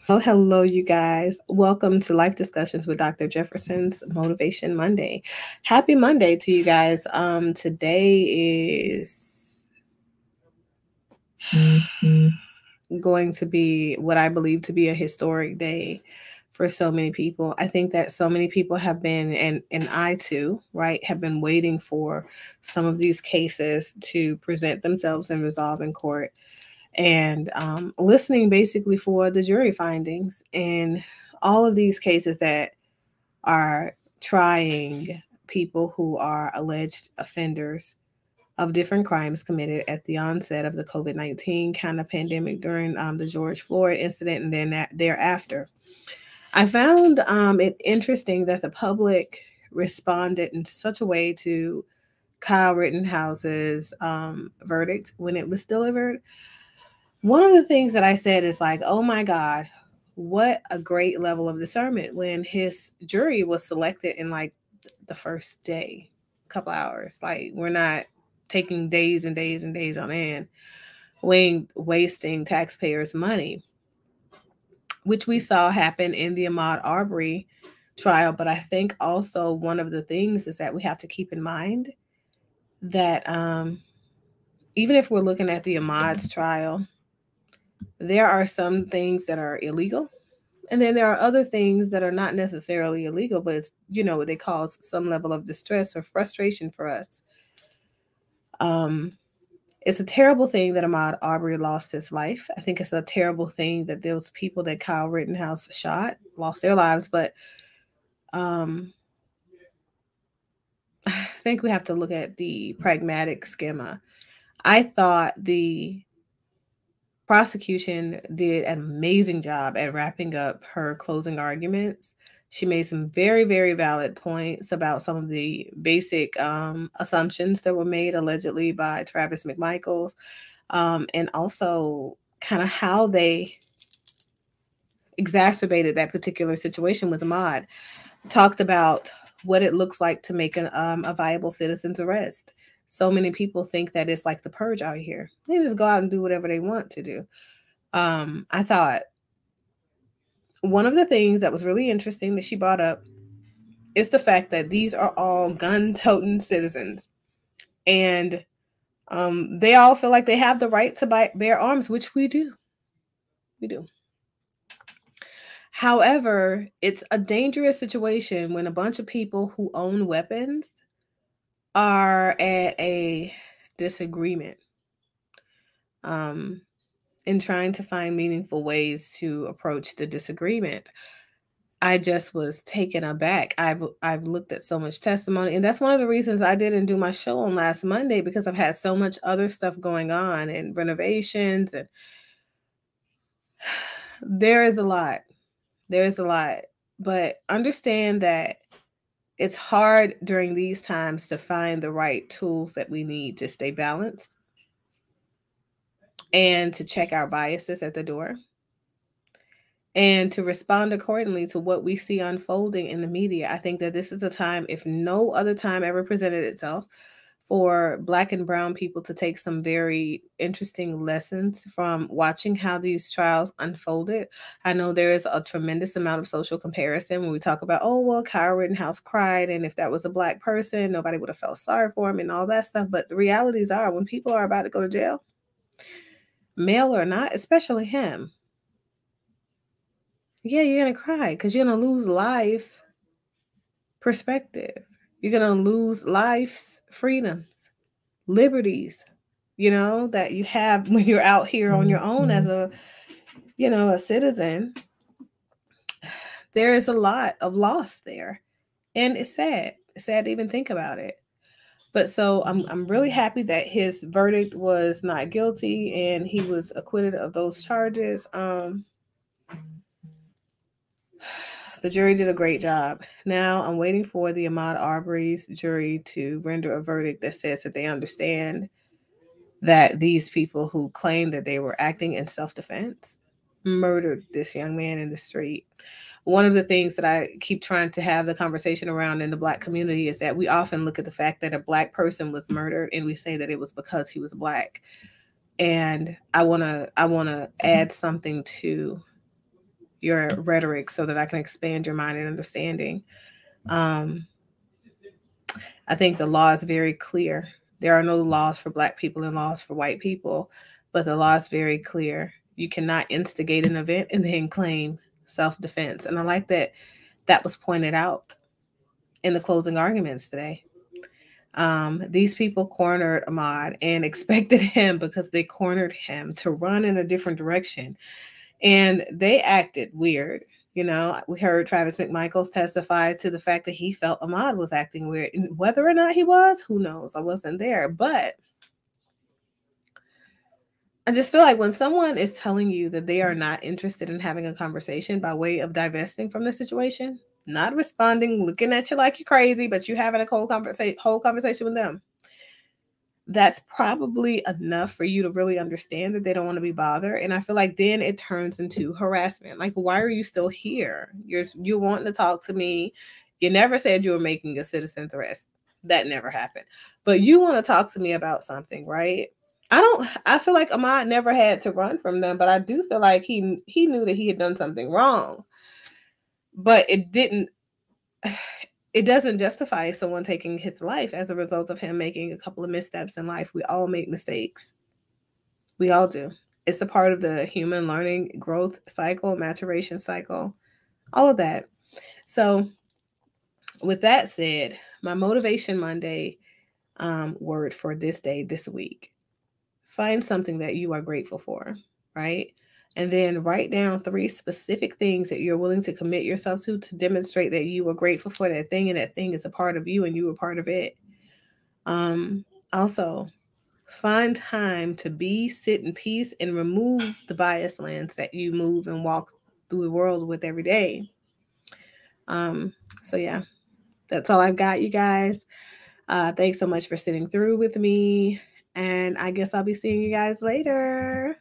Hello, you guys. Welcome to Life Discussions with Dr. Jefferson's Motivation Monday. Happy Monday to you guys. Today is going to be what I believe to be a historic day for so many people. I think that so many people have been, and I too, right, have been waiting for some of these cases to present themselves and resolve in court, and listening basically for the jury findings in all of these cases that are trying people who are alleged offenders of different crimes committed at the onset of the COVID-19 kind of pandemic during the George Floyd incident and then thereafter. I found it interesting that the public responded in such a way to Kyle Rittenhouse's verdict when it was delivered. One of the things that I said is like, oh my God, what a great level of discernment when his jury was selected in like the first day, couple hours. Like, we're not taking days and days and days on end, wasting taxpayers' money, which we saw happen in the Ahmaud Arbery trial. But I think also one of the things is that we have to keep in mind that even if we're looking at the Ahmaud's trial, there are some things that are illegal. And then there are other things that are not necessarily illegal, but it's, they cause some level of distress or frustration for us. Um, it's a terrible thing that Ahmaud Arbery lost his life. I think it's a terrible thing that those people that Kyle Rittenhouse shot lost their lives. But um, I think we have to look at the pragmatic schema. I thought the prosecution did an amazing job at wrapping up her closing arguments. She made some very, very valid points about some of the basic assumptions that were made allegedly by Travis McMichaels, and also kind of how they exacerbated that particular situation with Ahmaud. Talked about what it looks like to make a viable citizen's arrest. So many people think that it's like the purge out here. They just go out and do whatever they want to do. I thought one of the things that was really interesting that she brought up is the fact that these are all gun-toting citizens, and they all feel like they have the right to bear arms, which we do. We do. However, it's a dangerous situation when a bunch of people who own weapons are at a disagreement, um, in trying to find meaningful ways to approach the disagreement. I just was taken aback. I've looked at so much testimony, and that's one of the reasons I didn't do my show on last Monday, because I've had so much other stuff going on and renovations, and there is a lot. There is a lot. But understand that it's hard during these times to find the right tools that we need to stay balanced and to check our biases at the door and to respond accordingly to what we see unfolding in the media. I think that this is a time, if no other time ever presented itself, for Black and Brown people to take some very interesting lessons from watching how these trials unfolded. I know there is a tremendous amount of social comparison when we talk about, oh, well, Kyle Rittenhouse cried, and if that was a Black person, nobody would have felt sorry for him and all that stuff. But the realities are, when people are about to go to jail, male or not, especially him, yeah, you're going to cry because you're going to lose life perspective. You're going to lose life's freedoms, liberties, that you have when you're out here on your own as a citizen. There is a lot of loss there. And it's sad. It's sad to even think about it. But so I'm really happy that his verdict was not guilty and he was acquitted of those charges. The jury did a great job. Now I'm waiting for the Ahmaud Arbery's jury to render a verdict that says that they understand that these people who claim that they were acting in self-defense murdered this young man in the street. One of the things that I keep trying to have the conversation around in the Black community is that we often look at the fact that a Black person was murdered and we say that it was because he was Black. And I want to add something to your rhetoric so that I can expand your mind and understanding. Um, I think the law is very clear. There are no laws for Black people and laws for white people, but the law is very clear. You cannot instigate an event and then claim self-defense. And I like that that was pointed out in the closing arguments today. These people cornered Ahmaud and expected him, because they cornered him, to run in a different direction. And they acted weird. You know, we heard Travis McMichaels testify to the fact that he felt Ahmaud was acting weird. And whether or not he was, who knows? I wasn't there. But I just feel like when someone is telling you that they are not interested in having a conversation by way of divesting from the situation, not responding, looking at you like you're crazy, but you having a whole conversation with them, that's probably enough for you to really understand that they don't want to be bothered. And I feel like then it turns into harassment. Like, why are you still here? You're wanting to talk to me. You never said you were making a citizen's arrest. That never happened. But you want to talk to me about something, right? I feel like Ahmaud never had to run from them, but I do feel like he knew that he had done something wrong. But it doesn't justify someone taking his life as a result of him making a couple of missteps in life. We all make mistakes. We all do. It's a part of the human learning, growth cycle, maturation cycle, all of that. So, with that said, my Motivation Monday word for this day, this week: find something that you are grateful for, right? And then write down 3 specific things that you're willing to commit yourself to demonstrate that you are grateful for that thing, and that thing is a part of you and you are part of it. Also, find time to be, sit in peace, and remove the bias lens that you move and walk through the world with every day. So yeah, that's all I've got, you guys. Thanks so much for sitting through with me. And I guess I'll be seeing you guys later.